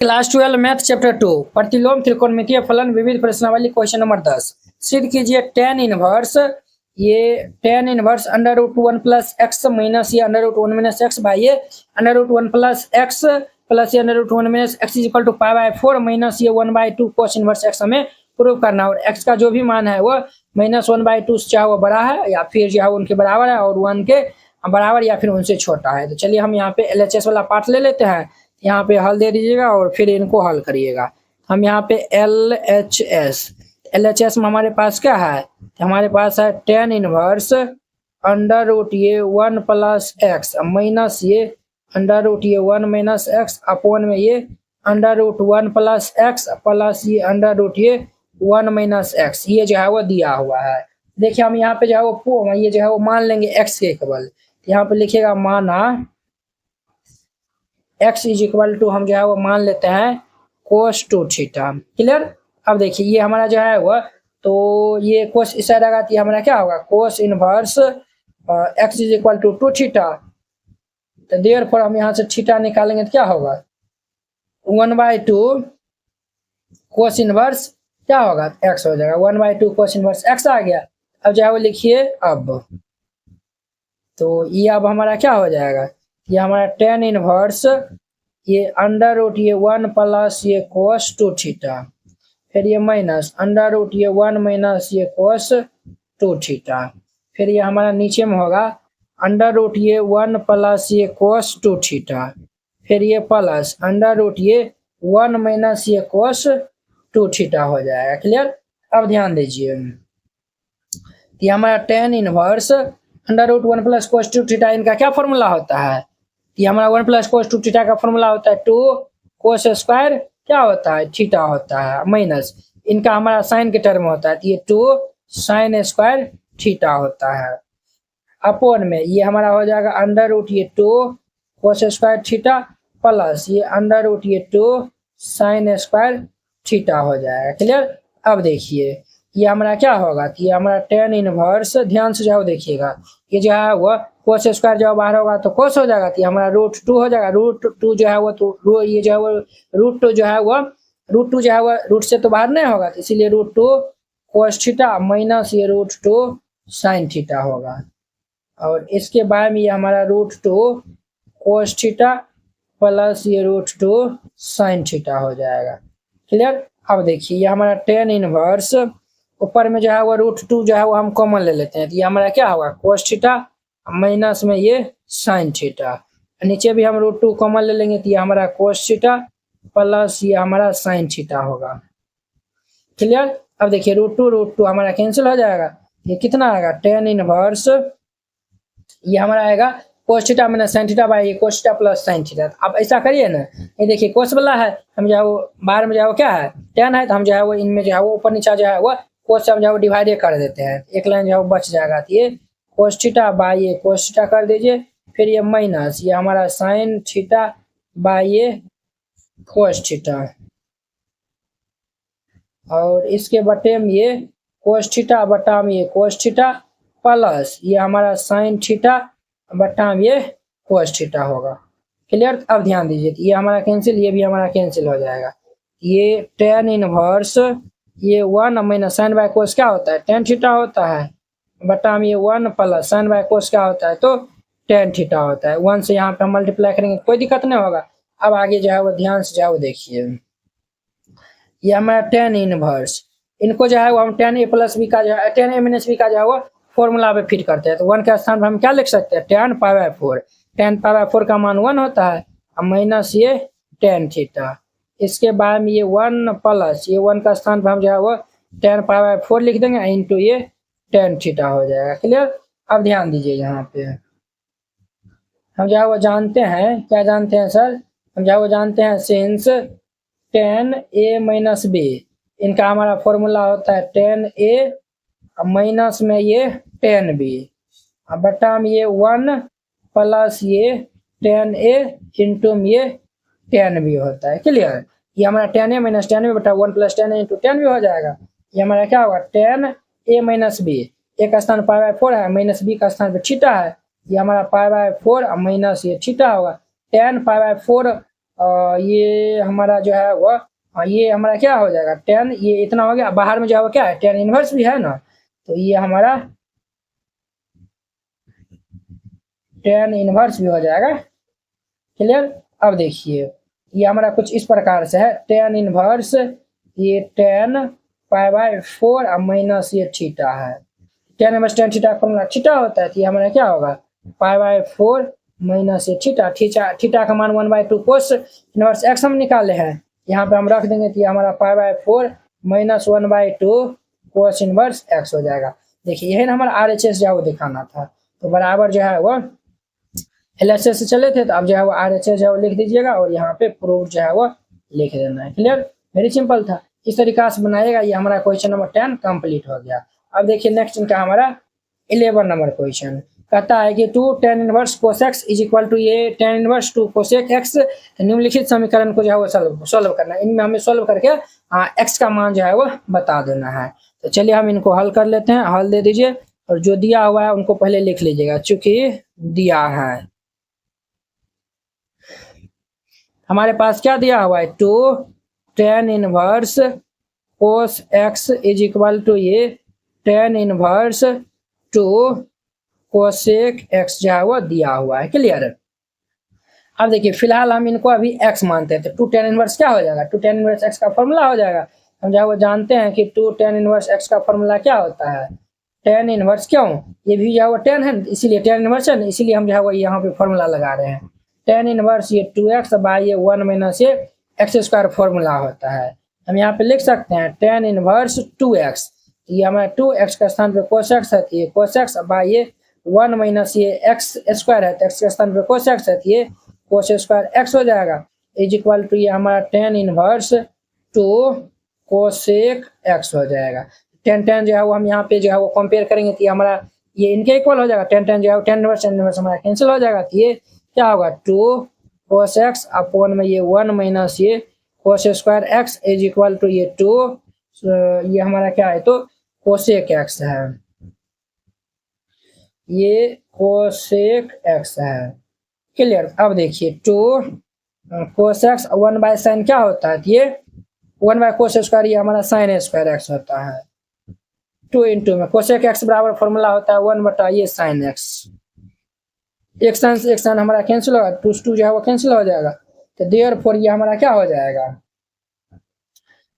Class 12 math chapter 2 प्रतिलोम त्रिकोणमितीय फलन विविध प्रश्नावली क्वेश्चन नंबर 10 सिद्ध कीजिए tan inverse under root 1 plus x minus ये under root 1 minus x by ये under root 1 plus x plus ये under root 1 minus x is equal to pi by 4 minus ये 1/2 कोस इनवर्स एक्स हमें prove करना है। और x का जो भी मान है वो -1/2 चाहे वो बड़ा है या फिर जो है उनके बराबर है और 1 के बराबर या फिर उनसे छोटा है। तो चलिए हम यहाँ पे LHS वाला पार्ट ले लेते हैं। यहाँ पे हल दे दीजिएगा और फिर इनको हल करिएगा। हम यहाँ पे LHS में हमारे पास क्या है, हमारे पास है tan इनवर्स अंडर रूट ये 1 प्लस एक्स माइनस ये अंडर रूट ये 1 माइनस एक्स अपॉन में ये under root 1 plus x plus ये अंडर रूट ये 1 माइनस एक्स, ये जो है वो दिया हुआ है। देखिए हम यहाँ पे जो है वो ये जो है वो मान लेंगे एक्स के इक्वल। यहाँ पे लिखिएगा माना x इज इक्वल टू हम जो है वो मान लेते हैं कोस टू थीटा। क्लियर। अब देखिए ये हमारा जो है वो तो ये कोस इस साइड आएगा तो ये हमारा क्या होगा cos inverse x is equal to 2 theta. तो देयरफॉर हम यहाँ से थीटा निकालेंगे तो क्या होगा 1/2 कोस इनवर्स क्या होगा x हो जाएगा 1/2 कोस इनवर्स x आ गया। अब जो है वो लिखिए अब तो ये अब हमारा क्या हो जाएगा, ये हमारा tan इनवर्स ये अंडर रूट ये 1 प्लस ये कोस 2 थीटा, फिर ये माइनस अंडर रूट ये 1 माइनस ये कोस 2 थीटा, फिर ये हमारा नीचे में होगा अंडर रूट ये 1 प्लस ये कोस 2 थीटा, फिर ये प्लस अंडर रूट ये 1 माइनस ये कोस 2 थीटा हो जाएगा। क्लियर। अब ध्यान दीजिए ये हमारा tan inverse under root 1 plus cos 2 theta इनका क्या फॉर्मूला होता है, ये हमारा 1 प्लस कोस 2 थीटा का फॉर्मूला होता है 2 कोस स्क्वायर क्या होता है थीटा होता है माइनस इनका हमारा साइन के टर्म होता है तो ये 2 साइन स्क्वायर थीटा होता है अपॉन में ये हमारा हो जाएगा अंडर रूट ये 2 कोस स्क्वायर थीटा प्लस ये अंडर रूट ये 2 साइन स्क्वायर थीटा हो जाएगा। क्लियर। अब देखिए ये हमारा क्या होगा, ये हमारा tan इनवर्स ध्यान से जाओ देखिएगा ये जो है वो कोस स्क्वायर जब बाहर होगा तो कोस हो जाएगा तो हमारा रूट 2 हो जाएगा। रूट 2 जो है वो तो ये जो है वो रूट 2 जो है वो रूट से तो बाहर नहीं होगा तो इसीलिए रूट 2 कोस थीटा माइनस ये रूट 2 साइन थीटा होगा और इसके बाद में ये हमारा रूट 2 कोस थीटा प्लस ये रूट 2 साइन थीटा हो जाएगा। क्लियर। अब देखिए ये हमारा tan इनवर्स ऊपर में जो है वो रूट 2 जो है वो हम कॉमन ले लेते हैं तो ये हमारा क्या होगा कोस थीटा माइनस में ये साइन थीटा, नीचे भी हम रूट 2 कॉमन ले लेंगे तो ये हमारा कोस थीटा प्लस ये हमारा साइन थीटा होगा। क्लियर। अब देखिए रूट टू हमारा कैंसिल हो जाएगा, ये कितना आएगा tan इनवर्स ये हमारा आएगा cos theta minus sine theta by cos theta plus sine theta. अब ऐसा करिए ना, ये देखिए कोस वाला है हम जो है वो बाहर में जो है वो क्या है tan है तो हम जो है वो इनमें जो है वो ऊपर नीचा जो है वो कोस से हम जो है वो डिवाइड कर देते हैं, एक लाइन जो है वो बच जाएगा तो ये कोस थीटा बाई ये कोस थीटा कर दीजिए, फिर ये माइनस ये हमारा साइन थीटा बाई ये कोस थीटा और इसके बटे में ये कोस थीटा बटा में ये कोस थीटा प्लस ये हमारा साइन थीटा बटा में ये कोस थीटा होगा। क्लियर। अब ध्यान दीजिए ये हमारा कैंसिल ये भी हमारा कैंसिल हो जाएगा। ये tan इनवर्स ये 1 माइनस साइन बाय कोस क्या होता है tan थीटा होता है बटा में ये 1 प्लस साइन बाय कोस क्या होता है तो tan थीटा होता है। 1 से यहाँ पे हम मल्टीप्लाई करेंगे कोई दिक्कत नहीं होगा। अब आगे जो है वो ध्यान से जाओ देखिए ये हमारा tan इनवर्स इनको जो है वो हम tan a प्लस बी का जो है tan a माइनस बी का जो है वो फॉर्मूला पे फिट करते हैं तो 1 के स्थान पर हम क्या लिख सकते हैं tan pi by 4, tan pi by 4 का मान 1 होता है और माइनस ये tan थीटा, इसके बाद में ये 1 प्लस ये 1 का स्थान पर हम जो है वो tan पाई बाय 4 लिख देंगे इंटू ये tan थीटा हो जाएगा। क्लियर। अब ध्यान दीजिए यहाँ पे हम जो है वो जानते हैं क्या जानते हैं सर, हम जो है वो जानते हैं since tan a minus b इनका हमारा फॉर्मूला होता है tan a माइनस में ये tan b बटा में ये 1 प्लस ये tan a इंटू में ये tan b होता है। क्लियर। ये हमारा tan a minus tan b बटा 1 plus tan a into tan b हो जाएगा। ये हमारा क्या होगा tan a minus b a का स्थान पाई बाय 4 है माइनस b का स्थान पे थीटा है, ये हमारा पाई बाय 4 माइनस ये थीटा होगा। tan पाई बाय 4 ये हमारा जो है वो ये हमारा क्या हो जाएगा 10, ये इतना हो गया। बाहर में जो है वो क्या है 10 इनवर्स भी है ना, तो ये हमारा 10 इनवर्स भी हो जाएगा। क्लियर। अब देखिए ये हमारा कुछ इस प्रकार से है 10 इनवर्स, ये 10 पाई बाय 4 और माइनस ये थीटा है। 10 इनवर्स 10 थीटा का फॉर्मूला थीटा होता है, तो ये हमारा क्या होगा पाई बाय 4 माइनस ये थीटा। थीटा का मान 1/2 कोस इनवर्स एक्स हम निकाले हैं, यहाँ पे हम रख देंगे तो ये हमारा pi by 4 minus 1/2 cos inverse x हो जाएगा। देखिए यही ना हमारा RHS जो है वो दिखाना था, तो बराबर जो है वो LHS से चले थे, तो अब जो है वो RHS जो है वो लिख दीजिएगा और यहाँ पे प्रूफ जो है वो लिख देना है। क्लियर, वेरी सिंपल था। इस तरीका से बनाइएगा। ये हमारा क्वेश्चन नंबर 10 कंप्लीट हो गया। अब देखिए नेक्स्ट इनका हमारा 11 नंबर क्वेश्चन कहता है कि 2 tan inverse cos x is equal to ये tan इनवर्स 2 cosec x। निम्नलिखित समीकरण को जो है वो सॉल्व करना है। इनमें हमें सॉल्व करके x का मान जो है वो बता देना है। तो चलिए हम इनको हल कर लेते हैं। हल दे दीजिए और जो दिया हुआ है उनको पहले लिख लीजिएगा, चूंकि दिया है हमारे पास क्या दिया हुआ है 2 tan inverse cos x is equal to ये tan इनवर्स 2 cosec x जो है वो दिया हुआ है। क्लियर। अब देखिए फिलहाल हम इनको अभी x मानते हैं, तो 2 tan इनवर्स क्या हो जाएगा 2 tan इनवर्स x का फॉर्मूला हो जाएगा। हम जो है वो जानते हैं कि 2 tan इनवर्स x का फॉर्मूला क्या होता है tan इनवर्स, क्यों ये भी जो है वो 10 है इसीलिए tan इनवर्स है, इसीलिए हम जो है वो यहाँ पे फॉर्मूला लगा रहे हैं। tan इनवर्स ये 2x बाई ये 1 माइनस ये एक्स स्क्वायर फॉर्मूला होता है। हम यहाँ पे लिख सकते हैं tan इनवर्स 2x, ये हमारा 2x के स्थान पे cos x है, ये cos x बाई ये 1 माइनस ये एक्स स्क्वायर है, तो एक्स के स्थान पे cos x है, ये cos स्क्वायर x हो जाएगा इज इक्वल टू ये हमारा tan इनवर्स 2 cosec x हो जाएगा। tan जो है वो हम यहाँ पे जो है वो कंपेयर करेंगे तो ये हमारा ये इनके इक्वल हो जाएगा। tan जो है tan इनवर्स हमारा कैंसिल हो जाएगा, तो ये क्या होगा 2 cos x अपॉन में ये 1 माइनस ये cos square x is equal to ये 2 ये हमारा क्या है तो cosec x है, ये cosec x है। क्लियर। अब देखिए 2 cos x 1/sin क्या होता है, ये 1/cos स्क्वायर ये हमारा sin स्क्वायर x होता है। 2 इंटू में cosec x बराबर फॉर्मूला होता है 1 ये sin x। एक साइन हमारा कैंसिल होगा, 2 2 जो है वो कैंसिल हो जाएगा, तो देयरफॉर ये हमारा क्या हो जाएगा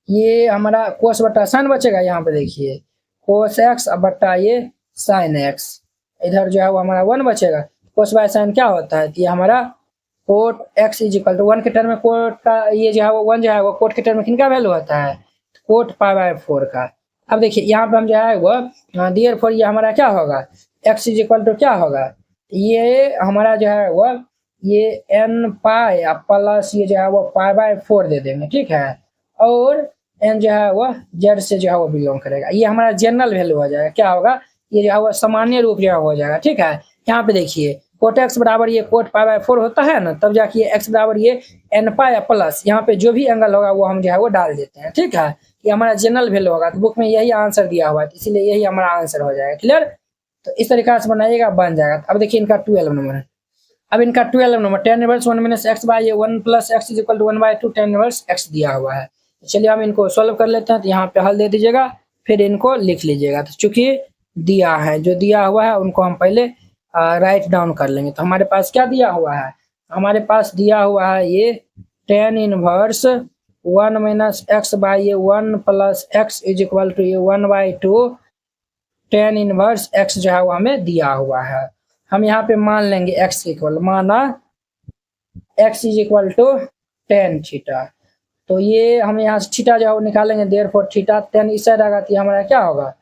ये हमारा cos बटा sin बचेगा। यहाँ पे देखिए cos x बटा ये sin x, इधर जो है वो हमारा 1 बचेगा। cos बाय sin क्या होता है, ये हमारा cot x is equal to 1 के टर्म में cot का ये जो है वो 1 जो है वो cot के टर्म में किनका वैल्यू होता है cot पाई बाय 4 का। अब देखिए यहाँ पे हम जो है वो देयरफॉर ये हमारा क्या होगा x इज इक्वल टू क्या होगा, ये हमारा जो है वो ये n पाई प्लस ये जो है वो पाई बाय 4 दे देंगे, ठीक है। और n जो है वो z से जो है वो बिलोंग करेगा, ये हमारा जनरल वैल्यू हो जाएगा। क्या होगा ये जो है वो सामान्य रूप जो हो जाएगा, ठीक है। यहाँ पे देखिए कोट x बराबर ये कोट पाई बाय 4 होता है ना, तब जाके ये x बराबर ये n पाई प्लस यहाँ पे जो भी एंगल होगा वो हम जो है वो डाल देते हैं, ठीक है। ये हमारा जनरल वैल्यू होगा, तो बुक में यही आंसर दिया हुआ है, इसीलिए यही हमारा आंसर हो जाएगा। क्लियर। तो इस तरीका से बनाइएगा, बन जाएगा। अब देखिए इनका 12 नंबर है। अब इनका 12 number tan inverse 1 minus x by 1 plus x is equal to 1/2 tan inverse x दिया हुआ है। चलिए हम इनको सॉल्व कर लेते हैं। तो यहाँ पे हल दे दीजिएगा, फिर इनको लिख लीजिएगा। तो चूंकि दिया है, जो दिया हुआ है उनको हम पहले राइट डाउन कर लेंगे। तो हमारे पास क्या दिया हुआ है, हमारे पास दिया हुआ है ये tan inverse 1 minus x by 1 plus x is equal to ये 1/2 tan इनवर्स x जो है वो हमें दिया हुआ है। हम यहाँ पे मान लेंगे x इक्वल, माना x is equal to tan theta. तो ये हम यहाँ से थीटा जो है वो निकालेंगे, देयरफॉर थीटा tan इस साइड आएगा तो हमारा क्या होगा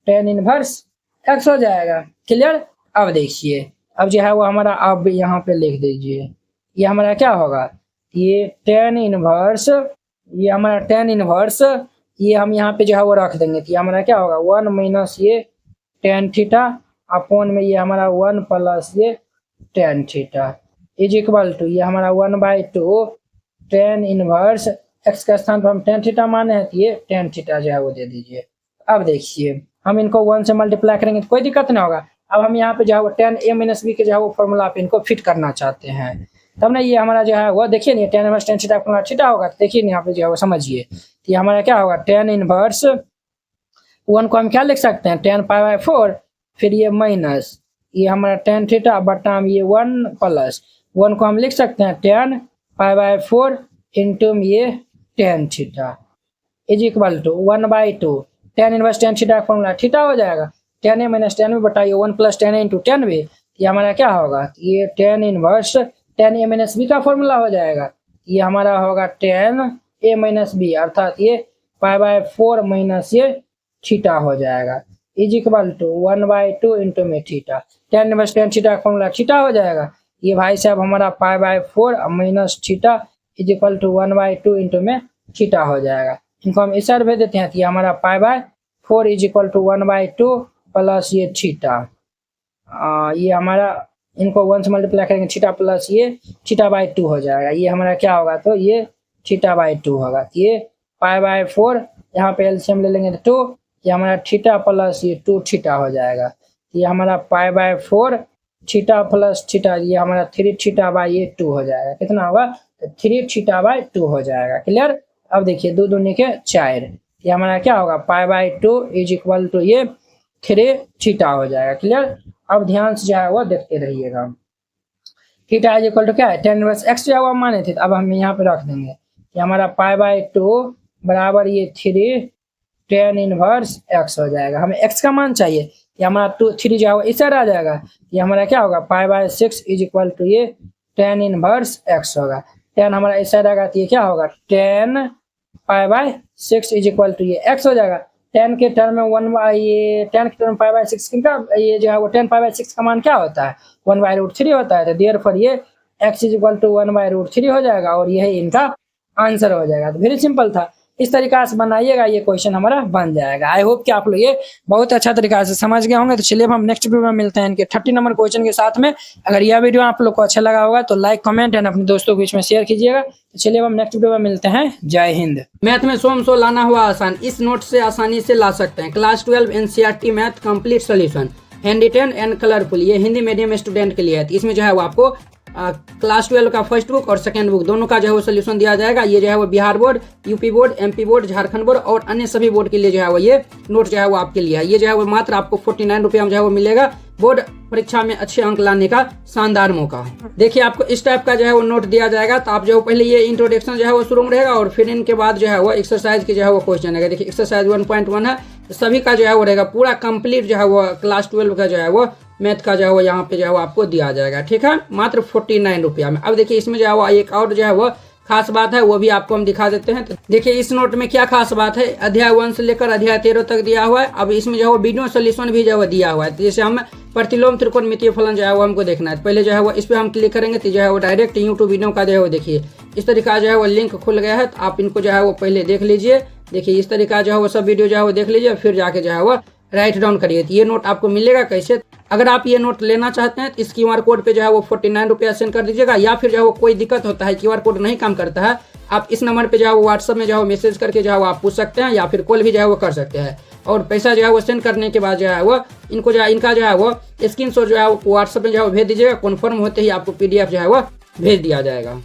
tan इनवर्स x हो जाएगा। क्लियर। अब देखिए अब जो है वो हमारा अब यहाँ पे लिख दीजिए, ये हमारा क्या होगा ये tan इनवर्स, ये हमारा tan इनवर्स ये हम यहाँ पे जो है वो रख देंगे, तो ये हमारा क्या होगा 1 माइनस ये tan थीटा अपॉन में ये हमारा 1 प्लस ये tan theta is equal to ये हमारा 1/2 tan इनवर्स x के स्थान पर हम tan थीटा माने हैं, तो ये tan थीटा जो है वो दे दीजिए। अब देखिए हम इनको 1 से मल्टीप्लाई करेंगे तो कोई दिक्कत नहीं होगा। अब हम यहाँ पे जो है वो tan a माइनस b के जो है वो फॉर्मूला पे इनको फिट करना चाहते हैं। तब ना ये हमारा जो है वो देखिए नहीं, ten inverse tan theta formula theta होगा, तो देखिए यहाँ पे जो है वो समझिए, तो ये हमारा क्या होगा, टेन इनवर्स 1 को हम क्या लिख सकते हैं, टेन पाई बाय 4, फिर ये माइनस ये हमारा टेन थीटा बटा ये 1 प्लस 1 को हम लिख सकते हैं टेन पाई बाय 4 इंटू ये tan theta is equal to 1/2 tan inverse tan theta formula theta हो जाएगा, tan A minus tan B बटा ये 1 plus tan A into tan B, ये हमारा क्या होगा, ये tan inverse tan A minus B का फॉर्मूला हो जाएगा, ये हमारा होगा टेन ए माइनस बी अर्थात ये पाई बाय 4 माइनस ये थीटा हो जाएगा इज इक्वल टू 1/2 इंटू में theta, tan inverse tan theta का फॉर्मूला थीटा हो जाएगा, ये भाई साहब हमारा pi by 4 minus theta is equal to 1/2 into में थीटा हो जाएगा। इनको हम इस साइड भेज देते हैं, तो ये हमारा pi by 4 is equal to 1/2 plus ये थीटा, ये हमारा इनको 1 से मल्टीप्लाई करेंगे थीटा प्लस ये थीटा बाई 2 हो जाएगा, ये हमारा क्या होगा, तो ये थीटा बाई 2 होगा, ये पाई बाय 4 यहाँ पे एलसीएम ले लेंगे तो 2, ये हमारा थीटा प्लस ये 2 थीटा हो जाएगा, ये हमारा pi by 4 theta plus theta, ये हमारा 3 थीटा बाई ये 2 हो जाएगा, कितना होगा, तो 3 थीटा बाई 2 हो जाएगा। क्लियर। अब देखिए 2 दूनी के 4, ये हमारा क्या होगा, pi by 2 is equal to ये 3 थीटा हो जाएगा। क्लियर। अब ध्यान से जो है वो देखते रहिएगा, थीटा इज इक्वल टू क्या है, टेन इनवर्स एक्स जो है वो माने थे, तो अब हम यहाँ पे रख देंगे कि हमारा पाई बाय 2 बराबर ये 3 टेन इनवर्स एक्स हो जाएगा। हमें एक्स का मान चाहिए, ये हमारा 3 जो है वो इस साइड आ जाएगा, ये हमारा क्या होगा, pi by 6 is equal to ये टेन इनवर्स एक्स होगा, टेन हमारा इस साइड आएगा, तो ये क्या होगा, tan pi by 6 is equal to ये एक्स हो जाएगा। टेन के टर्म में 1 बाई ये टेन के टर्म पाई बाय 6 का ये जो है वो 10 पाई बाय 6 का मान क्या होता है, 1/√3 होता है, तो देयरफॉर ये x इज इक्वल टू 1/√3 हो जाएगा और यही इनका आंसर हो जाएगा। तो वेरी सिंपल था, इस तरीका से बनाइएगा, ये क्वेश्चन हमारा बन जाएगा। आई होप कि आप लोग ये बहुत अच्छा तरीका से समझ गए होंगे। तो चलिए अब हम नेक्स्ट वीडियो में मिलते हैं इनके 30 नंबर क्वेश्चन के साथ में। अगर यह वीडियो आप लोग को अच्छा लगा होगा तो लाइक कमेंट एंड अपने दोस्तों के बीच में शेयर कीजिएगा। तो चलिए अब हम नेक्स्ट वीडियो में मिलते हैं। जय हिंद। मैथ में 100 लाना हुआ आसान, इस नोट से आसानी से ला सकते हैं। Class 12 NCERT math complete solution, hand retain and colourful, ये हिंदी मीडियम स्टूडेंट के लिए है। इसमें जो है वो आपको क्लास 12 का फर्स्ट बुक और सेकंड बुक दोनों का जो है वो सोल्यूशन दिया जाएगा। ये जो है वो Bihar board, UP board, MP board, Jharkhand board और अन्य सभी बोर्ड के लिए जो है वो ये नोट जो है वो आपके लिए है। ये जो है वो मात्र आपको 49 रुपये में जो है वो मिलेगा। बोर्ड परीक्षा में अच्छे अंक लाने का शानदार मौका। देखिए आपको इस टाइप का जो है वो नोट दिया जाएगा। तो आप जो पहले ये इंट्रोडक्शन जो है वो शुरू में रहेगा और फिर इनके बाद जो है वो एक्सरसाइज की जो है वो क्वेश्चन रहेगा। देखिए एक्सरसाइज 1.1 है, तो सभी का जो है वो रहेगा पूरा कंप्लीट जो है वो क्लास 12 का जो है वो मैथ का जो है वो यहाँ पे जो है वो आपको दिया जाएगा। ठीक है, मात्र 49 रुपया में। अब देखिए इसमें जो है वो एक और जो है वो खास बात है, वो भी आपको हम दिखा देते हैं। तो देखिए इस नोट में क्या खास बात है, अध्याय 1 से लेकर अध्याय 13 तक दिया हुआ है। अब इसमें जो है वो वीडियो सोल्यूशन भी जो है वो दिया हुआ है। तो जैसे हम प्रतिलोम त्रिकोणमितीय फलन जो है वो हमको देखना है, पहले जो है वो इस पे हम क्लिक करेंगे तो जो है वो डायरेक्ट यूट्यूब वीडियो का जो है वो देखिए इस तरीका जो है वो लिंक खुल गया है। तो आप इनको जो है वो पहले देख लीजिए। देखिए इस तरीका जो है वो सब वीडियो जो है वो देख लीजिए, फिर जाके जो है वो राइट डाउन करिए। तो ये नोट आपको मिलेगा कैसे, अगर आप ये नोट लेना चाहते हैं तो इस क्यूआर कोड पे जो है वो 49 रुपया सेंड कर दीजिएगा। या फिर जो है वो कोई दिक्कत होता है, क्यूआर कोड नहीं काम करता है, आप इस नंबर पे जो है वो व्हाट्सएप में जो है वो मैसेज करके जो है वो आप पूछ सकते हैं, या फिर कॉल भी जो है वो कर सकते हैं। और पैसा जो है वो सेंड करने के बाद जो है वो इनको जो है इनका जो है वो स्क्रीनशॉट जो है वो व्हाट्सएप में जो है वो भेज दीजिएगा। कन्फर्म होते ही आपको PDF जो है वो भेज दिया जाएगा।